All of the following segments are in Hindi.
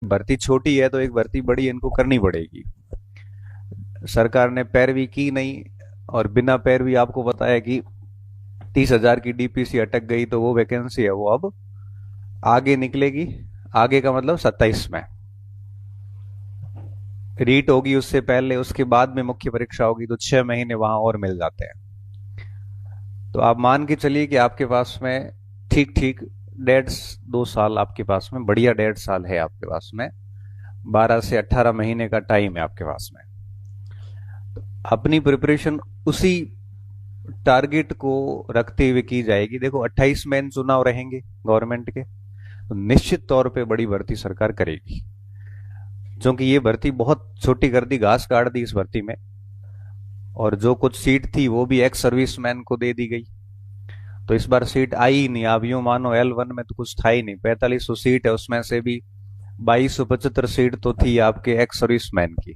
भर्ती छोटी है तो एक भर्ती बड़ी इनको करनी पड़ेगी। सरकार ने पैरवी की नहीं, और बिना पैरवी आपको पता है कि 30,000 की डीपीसी अटक गई, तो वो वैकेंसी है वो अब आगे निकलेगी। आगे का मतलब 27 में रीट होगी, उससे पहले उसके बाद में मुख्य परीक्षा होगी, तो 6 महीने वहां और मिल जाते हैं। तो आप मान के चलिए कि आपके पास में ठीक ठीक 1.5 2 साल आपके पास में, बढ़िया 1.5 साल है आपके पास में, 12 से 18 महीने का टाइम है आपके पास में। अपनी प्रिपरेशन उसी टारगेट को रखते हुए की जाएगी। देखो 28 मेन चुनाव रहेंगे गवर्नमेंट के, तो निश्चित तौर पे बड़ी भर्ती सरकार करेगी, क्योंकि ये भर्ती बहुत छोटी कर दी, घास काट दी इस भर्ती में। और जो कुछ सीट थी वो भी एक्स सर्विसमैन को दे दी गई, तो इस बार सीट आई ही नहीं। आप यूं मानो L1 में तो कुछ था ही नहीं, 4500 सीट है, उसमें से भी 2275 सीट तो थी आपके एक्स सर्विसमैन की।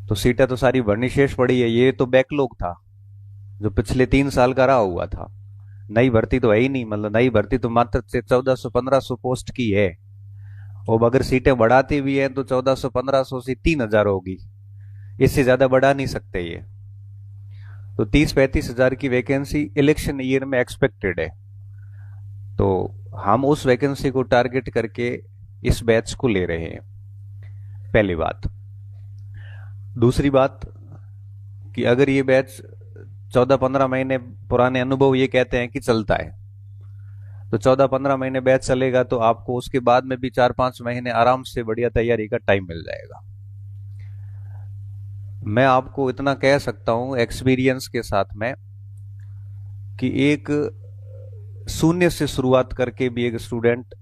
तो सीटें तो सारी भरनी शेष पड़ी है। ये तो बैकलॉग था जो पिछले 3 साल का रहा हुआ था। नई भर्ती तो है ही नहीं, मतलब नई भर्ती तो मात्र से 1400 1500 पोस्ट की है। और अगर सीटें बढ़ाती भी है तो 1400 1500 से 3000 होगी, इससे ज्यादा बढ़ा नहीं सकते ये। तो 30 35 हजार की वैकेंसी इलेक्शन ईयर में एक्सपेक्टेड है। तो हम उस वैकेंसी को टारगेट करके इस बैच को ले रहे हैं, पहली बात। दूसरी बात कि अगर ये बैच 14 15 महीने, पुराने अनुभव ये कहते हैं कि चलता है, तो 14 15 महीने बैच चलेगा, तो आपको उसके बाद में भी 4 5 महीने आराम से बढ़िया तैयारी का टाइम मिल जाएगा। मैं आपको इतना कह सकता हूं एक्सपीरियंस के साथ में कि एक शून्य से शुरुआत करके भी एक स्टूडेंट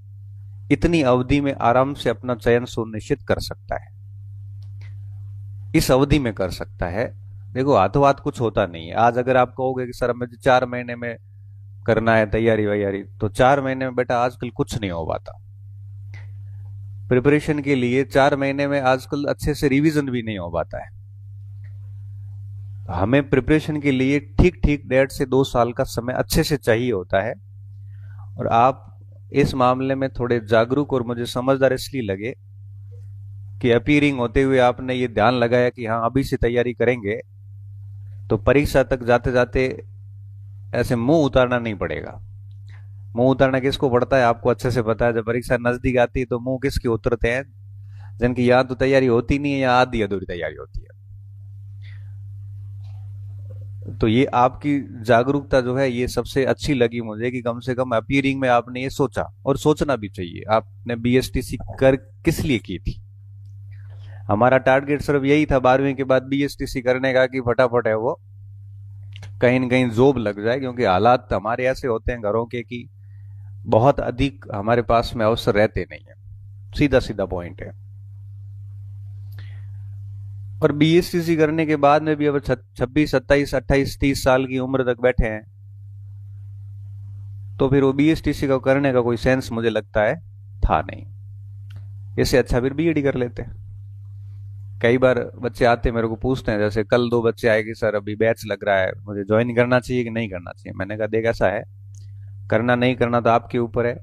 इतनी अवधि में आराम से अपना चयन सुनिश्चित कर सकता है, इस अवधि में कर सकता है। देखो हाथों हाथ कुछ होता नहीं है। आज अगर आप कहोगे कि सर मुझे 4 महीने में करना है तैयारी वैयारी, तो 4 महीने में बेटा आजकल कुछ नहीं हो पाता। प्रिपरेशन के लिए 4 महीने में आजकल अच्छे से रिवीजन भी नहीं हो पाता है। हमें प्रिपरेशन के लिए ठीक ठीक 1.5 से 2 साल का समय अच्छे से चाहिए होता है। और आप इस मामले में थोड़े जागरूक और मुझे समझदार इसलिए लगे कि अपीयरिंग होते हुए आपने ये ध्यान लगाया कि हाँ अभी से तैयारी करेंगे, तो परीक्षा तक जाते जाते ऐसे मुंह उतारना नहीं पड़ेगा। मुंह उतारना किसको पड़ता है आपको अच्छे से पता है। जब परीक्षा नजदीक आती है तो मुंह किसके उतरते हैं? जिनकी या तो तैयारी होती नहीं है या आधी अधूरी तैयारी होती है। तो ये आपकी जागरूकता जो है ये सबसे अच्छी लगी मुझे, कि कम से कम अपीयरिंग में आपने ये सोचा, और सोचना भी चाहिए। आपने बीएसटीसी कर किस लिए की थी? हमारा टारगेट सिर्फ यही था 12वीं के बाद बीएसटीसी करने का, कि फटाफट है वो कहीं न कहीं जॉब लग जाए, क्योंकि हालात हमारे ऐसे होते हैं घरों के कि बहुत अधिक हमारे पास में अवसर रहते नहीं है। सीधा सीधा पॉइंट है। और बीएसटीसी करने के बाद में भी अब 26 27 28 30 साल की उम्र तक बैठे हैं, तो फिर वो बीएसटीसी का करने का कोई सेंस मुझे लगता है था नहीं। इससे अच्छा फिर बीएड कर लेते हैं। कई बार बच्चे आते मेरे को पूछते हैं, जैसे कल 2 बच्चे आए कि सर अभी बैच लग रहा है, मुझे ज्वाइन करना चाहिए कि नहीं करना चाहिए। मैंने कहा देख ऐसा है, करना नहीं करना तो आपके ऊपर है,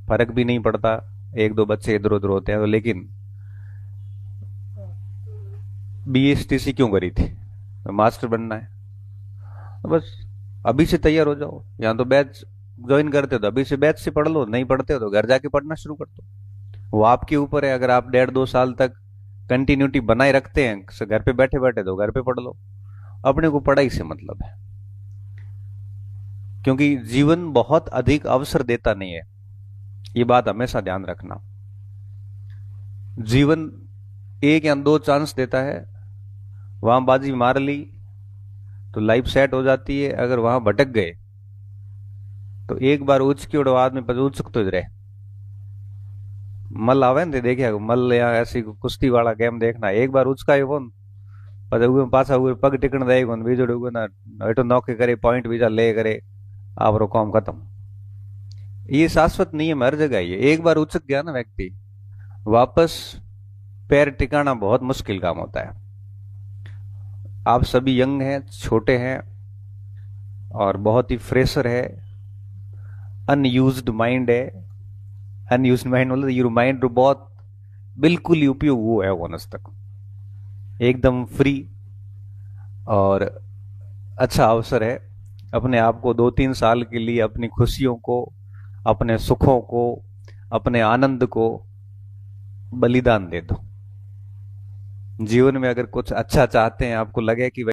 फर्क भी नहीं पड़ता। 1 2 बच्चे इधर उधर होते हैं तो, लेकिन बीएसटीसी क्यों करी थी? तो मास्टर बनना है, तो बस अभी से तैयार हो जाओ। या तो बैच ज्वाइन करते हो तो अभी से बैच से पढ़ लो, नहीं पढ़ते हो तो घर जाके पढ़ना शुरू कर दो। वो आपके ऊपर है। अगर आप 1.5 2 साल तक कंटिन्यूटी बनाए रखते हैं घर पे बैठे बैठे, तो घर पे पढ़ लो। अपने को पढ़ाई से मतलब है, क्योंकि जीवन बहुत अधिक अवसर देता नहीं है। ये बात हमेशा ध्यान रखना। जीवन 1 या 2 चांस देता है, वहां बाजी मार ली तो लाइफ सेट हो जाती है। अगर वहां भटक गए तो एक बार उचकी उड़ो आदमी पर उचक तो रहे। मल आवे ने देखिए, मल या ऐसी कुश्ती वाला गेम देखना, एक बार उचका है फोन पर पाछा हुए पग टिकन दे बीजोड़ ना एटो नौके करे पॉइंट वीजा ले करे, आप रो काम खत्म। ये शाश्वत नियम हर जगह ये, एक बार उचक गया ना व्यक्ति, वापस पैर टिकाना बहुत मुश्किल काम होता है। आप सभी यंग हैं, छोटे हैं, और बहुत ही फ्रेशर है, अनयूज्ड माइंड है। अनयूज्ड माइंड मतलब ये माइंड बहुत बिल्कुल ही उपयोग हुआ है वो आज तक, एकदम फ्री। और अच्छा अवसर है, अपने आप को 2-3 साल के लिए अपनी खुशियों को, अपने सुखों को, अपने आनंद को बलिदान दे दो। जीवन में अगर कुछ अच्छा चाहते हैं, आपको लगे कि